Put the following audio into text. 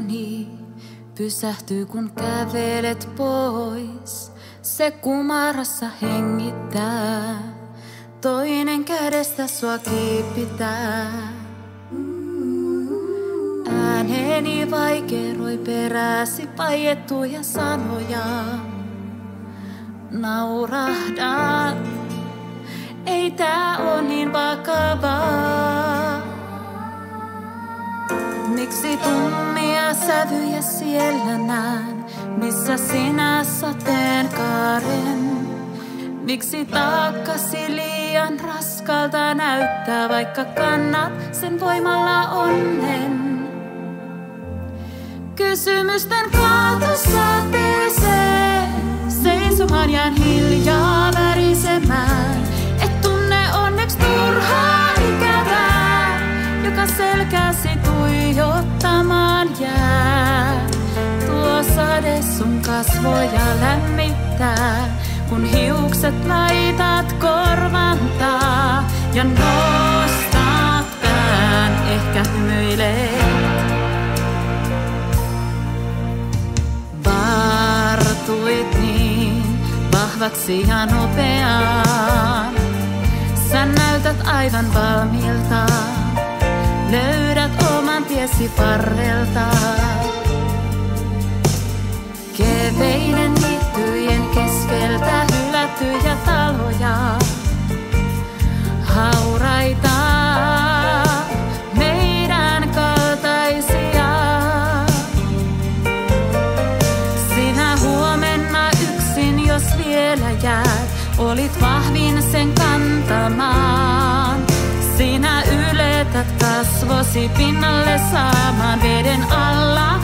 Sieluni pysähtyy kun kävelet pois. Se kumarassa hengittää, toinen kädestä sua kiipitää. Ääneni vaikeroi peräsi vaiettuja sanoja. Naurahdat, ei tää oo niin vakavaa. Miksi tummia sävyjä siellä näen, missä sinä sateenkaaren? Miksi taakkasi liian raskalta näyttää, vaikka kannat sen voimalla onnen? Kysymysten kaatosateeseen seisomaan jään hiljaa värisemään. Et tunne onneksi turhaa ikävää, joka selkäsi tuijottamaan jää. Tuo sade sun kasvoja lämmittää, kun hiukset laitat korvantaa ja nostat pään, ehkä hymyilet. Vartuit niin vahvaksi ja nopeaan, sä näytät aivan valmiilta, löydät oman tiesi varreltaan. Keveiden niittyjen keskeltä hylättyjä taloja, hauraita meidän kaltaisia. Sinä huomenna yksin, jos vielä jäät, olit vahvin sen kantamaan. Sinä yletät kasvosi pinnalle saamaan veden alla.